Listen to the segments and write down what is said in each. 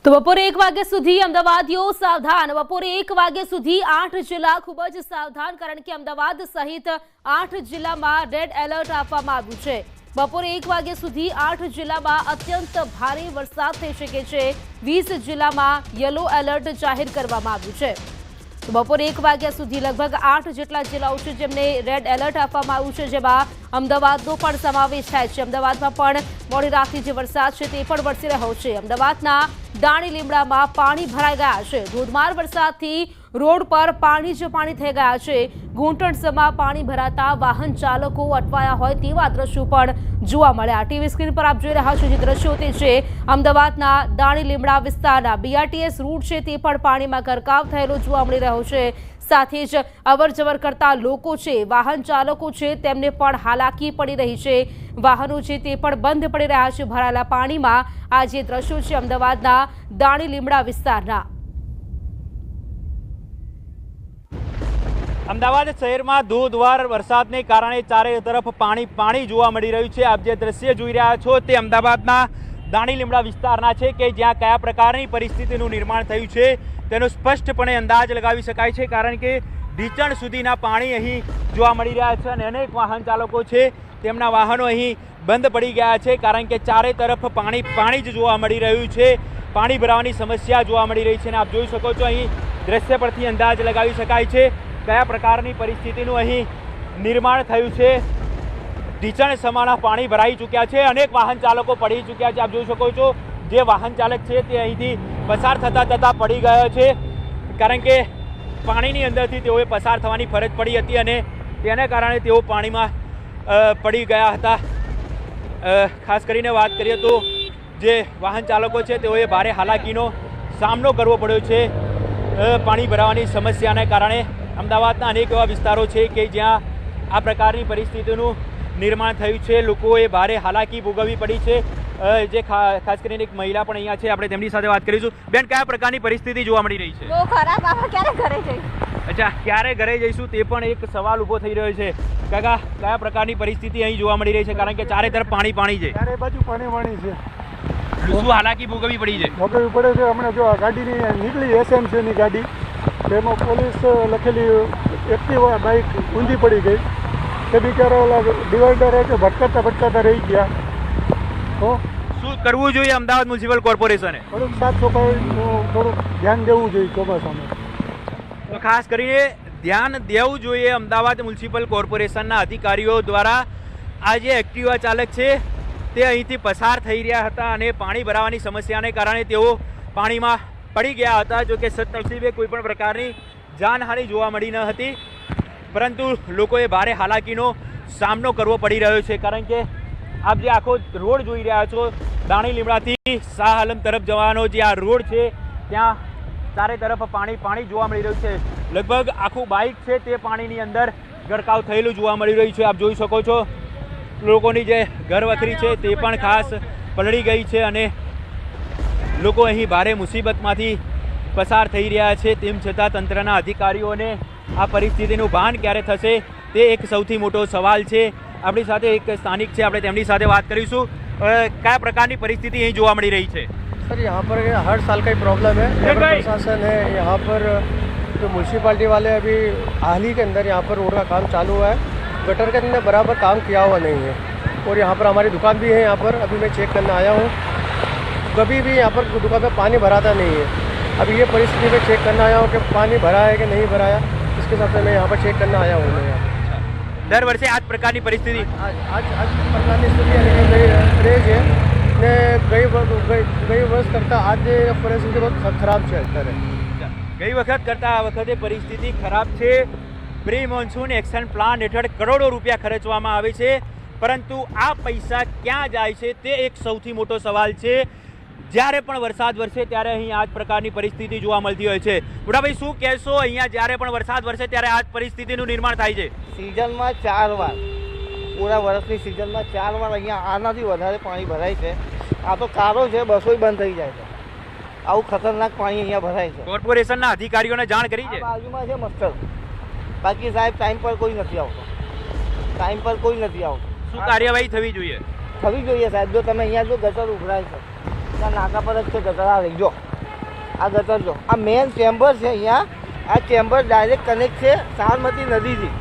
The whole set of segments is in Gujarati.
તો બપોરે 1 વાગ્યા સુધી અમદાવાદીઓ સાવધાન। બપોરે 1 વાગ્યા સુધી 8 જિલ્લા ખૂબ જ સાવધાન, કારણ કે અમદાવાદ સહિત 8 જિલ્લામાં રેડ એલર્ટ આપવામાં આવ્યું છે। બપોરે 1 વાગ્યા સુધી 8 જિલ્લામાં અત્યંત ભારે વરસાદ થઈ શકે છે। 20 જિલ્લામાં યલો એલર્ટ જાહેર કરવામાં આવ્યું છે। તો બપોરે 1 વાગ્યા સુધી લગભગ 8 જેટલા જિલ્લાઓ છે જેમને રેડ એલર્ટ આપવામાં આવ્યું છે, જેમાં અમદાવાદનો પણ સમાવેશ થાય છે। અમદાવાદમાં પણ મોડી રાતથી જે વરસાદ છે તે પણ વરસી રહ્યો છે। અમદાવાદના દાણી લીમડામાં પાણી ભરાઈ ગયા છે। ધોધમાર વરસાદથી રોડ પર પાણી જ પાણી થઈ ગયા છે। ઘૂંટણસમાં પાણી ભરાતા વાહન ચાલકો અટવાયા હોય તેવા દ્રશ્યો પણ જોવા મળ્યા। ટીવી સ્ક્રીન પર આપ જોઈ રહ્યા છો જે દ્રશ્યો તે છે અમદાવાદના દાણી લીમડા વિસ્તારના। બીઆરટીએસ રૂટ છે તે પણ પાણીમાં ગરકાવ થયેલો જોવા મળી રહ્યો છે। સાથે જ અવરજવર કરતા લોકો છે, વાહન ચાલકો છે, તેમને પણ હાલાકી પડી રહી છે। વાહનો છે તે પણ બંધ પડી રહ્યા છે ભરાયેલા પાણીમાં। આ જે દ્રશ્યો છે અમદાવાદના દાણી લીમડા વિસ્તારના। અમદાવાદ શહેરમાં ધોધમાર વરસાદને કારણે ચારે તરફ પાણી જોવા મળી રહ્યું છે। આપ જે દ્રશ્ય જોઈ રહ્યા છો તે અમદાવાદના દાણી લીમડા વિસ્તારના છે કે જ્યાં કયા પ્રકારની પરિસ્થિતિનું નિર્માણ થયું છે તેનો સ્પષ્ટપણે અંદાજ લગાવી શકાય છે, કારણ કે ઢીચણ સુધીના પાણી અહીં જોવા મળી રહ્યા છે અને અનેક વાહન ચાલકો છે તેમના વાહનો અહીં બંધ પડી ગયા છે, કારણ કે ચારે તરફ પાણી જ જોવા મળી રહ્યું છે। પાણી ભરાવાની સમસ્યા જોવા મળી રહી છે અને આપ જોઈ શકો છો અહીં દ્રશ્ય પરથી અંદાજ લગાવી શકાય છે કયા પ્રકારની પરિસ્થિતિનું અહીં નિર્માણ થયું છે। ઢીચણ સમાના પાણી ભરાઈ ચૂક્યા છે, અનેક વાહન ચાલકો પડી ચૂક્યા છે। આપ જોઈ શકો છો જે વાહન ચાલક છે તે અહીંથી પસાર થતાં પડી ગયો છે, કારણ કે પાણીની અંદરથી તેઓએ પસાર થવાની ફરજ પડી હતી અને તેને કારણે તેઓ પાણીમાં પડી ગયા હતા। ખાસ કરીને વાત કરીએ તો જે વાહન ચાલકો છે તેઓએ ભારે હાલાકીનો સામનો કરવો પડ્યો છે પાણી ભરાવાની સમસ્યાને કારણે। અમદાવાદના અનેક એવા વિસ્તારો છે કે જ્યાં આ પ્રકારની પરિસ્થિતિનું નિર્માણ થયું છે, લોકોએ ભારે હાલાકી ભોગવવી પડી છે। જે ખાસ કરીને એક મહિલા પણ અહીંયા છે, આપણે તેમની સાથે વાત કરીશું। બેન, કયા પ્રકારની પરિસ્થિતિ જોવા મળી રહી છે? બહુ ખરાબ। આપણે ક્યારે ઘરે જઈશું? અચ્છા, ક્યારે ઘરે જઈશું તે પણ એક સવાલ ઊભો થઈ રહ્યો છે। કાકા, કયા પ્રકારની પરિસ્થિતિ અહીં જોવા મળી રહી છે, કારણ કે ચારે તરફ પાણી છે? ચારે બાજુ પાણી છે। શું હાલાકી ભોગવવી પડી છે? ભોગવવી પડે છે। હમણાં જો આ ગાડીની નીકળી એસએમસીની ગાડી, તેમાં પોલીસ લખેલી એક્ટિવા બાઇક ઊંધી પડી ગઈ। તે બિચારા ઓલા ડિવાઈડર છે ભટકાતા રહી ગયા। તો શું કરવું જોઈએ અમદાવાદ મ્યુનિસિપલ કોર્પોરેશને? થોડુંક સાફ સફાઈનું થોડુંક ધ્યાન દેવું જોઈએ ચોમાસામાં। તો ખાસ કરીને ધ્યાન દેવું જોઈએ અમદાવાદ મ્યુનિસિપલ કોર્પોરેશનના અધિકારીઓ દ્વારા। આ જે એક્ટિવા ચાલક છે તે અહીંથી પસાર થઈ રહ્યા હતા અને પાણી ભરાવાની સમસ્યાને કારણે તેઓ પાણીમાં પડી ગયા હતા। જો કે સદનસીબે કોઈ પણ પ્રકારની જાનહાનિ જોવા મળી ન હતી, પરંતુ લોકોએ ભારે હાલાકીનો સામનો કરવો પડી રહ્યો છે, કારણ કે આપ જે આખો રોડ જોઈ રહ્યા છો દાણી લીમડાથી શાહ આલમ તરફ જવાનો જે આ રોડ છે ત્યાં ચારે તરફ પાણી જોવા મળી રહ્યું છે। લગભગ આખું બાઇક છે તે પાણીની અંદર ગરકાવ થયેલું જોવા મળી રહ્યું છે। આપ જોઈ શકો છો લોકોની જે ઘરવખરી છે તે પણ ખાસ પલળી ગઈ છે અને લોકો અહીં ભારે મુસીબતમાંથી પસાર થઈ રહ્યા છે। તેમ છતાં તંત્રના અધિકારીઓને આ પરિસ્થિતિનું ભાન ક્યારે થશે તે એક સૌથી મોટો સવાલ છે। આપણી સાથે એક સ્થાનિક છે, આપણે તેમની સાથે વાત કરીશું। કયા પ્રકારની પરિસ્થિતિ અહીં જોવા મળી રહી છે? सर यहाँ पर हर साल का ही प्रॉब्लम है। प्रशासन है यहाँ पर, जो म्यूनसिपाल्टी वाले अभी हाल ही के अंदर यहाँ पर रोड का काम चालू हुआ है। गटर के अंदर बराबर काम किया हुआ नहीं है और यहाँ पर हमारी दुकान भी है। यहाँ पर अभी मैं चेक करने आया हूँ, कभी भी यहाँ पर दुकान पर पानी भराता नहीं है। अभी ये परिस्थिति में चेक करने आया हूँ कि पानी भरा है कि नहीं भराया, इसके हिसाब से मैं यहाँ पर चेक करने आया हूँ। मैं દર વર્ષે આ જ પ્રકારની પરિસ્થિતિ आज प्रकारની સ્થિતિ રહે છે ને ગઈ વર્ષ કરતાં આજે પરિસ્થિતિ બહુ ખરાબ છે અત્યારે। ગઈ વખત કરતાં આ વખતે પરિસ્થિતિ ખરાબ છે। પ્રી મોન્સૂન એક્શન પ્લાન હેઠળ કરોડો રૂપિયા ખર્ચવામાં આવે છે, પરંતુ આ પૈસા ક્યાં જાય છે તે એક સૌથી મોટો સવાલ છે। જ્યારે પણ વરસાદ વરસે ત્યારે અહીં આ જ પ્રકારની પરિસ્થિતિ જોવા મળતી હોય છે। બુઢાભાઈ, શું કહેશો? અહીંયા જ્યારે પણ વરસાદ વરસે ત્યારે આ જ પરિસ્થિતિનું નિર્માણ થાય છે? સિઝનમાં 4 વાર, પૂરા વર્ષની સિઝનમાં 4 વાર અહીંયા આનાથી વધારે પાણી ભરાય છે। આ તો કારો છે, બસો બંધ થઈ જાય છે। આવું ખતરનાક પાણી અહીંયા ભરાય છે। કોર્પોરેશનના અધિકારીઓને જાણ કરી છે? બાજુમાં છે મસ્તર, બાકી સાહેબ ટાઈમ પર કોઈ નથી આવતો। ટાઈમ પર કોઈ નથી આવતો। શું કાર્યવાહી થવી જોઈએ? થવી જોઈએ સાહેબ। જો તમે અહીંયા જો ગટર ઉભરાય છે ત્યાં નાકા પર જ છે ગટર, આ રહી જો આ ગટર જો આ મેન ચેમ્બર છે અહીંયા. આ ચેમ્બર ડાયરેક્ટ કનેક્ટ છે સાબરમતી નદીથી.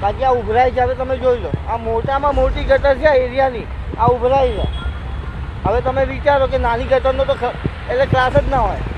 બાકી આ ઉભરાય છે. હવે તમે જોઈ લો, આ મોટામાં મોટી ગટર છે આ એરિયાની, આ ઉભરાય છે. હવે તમે વિચારો કે નાની ગટરનો તો એટલે ક્લાસ જ ના હોય.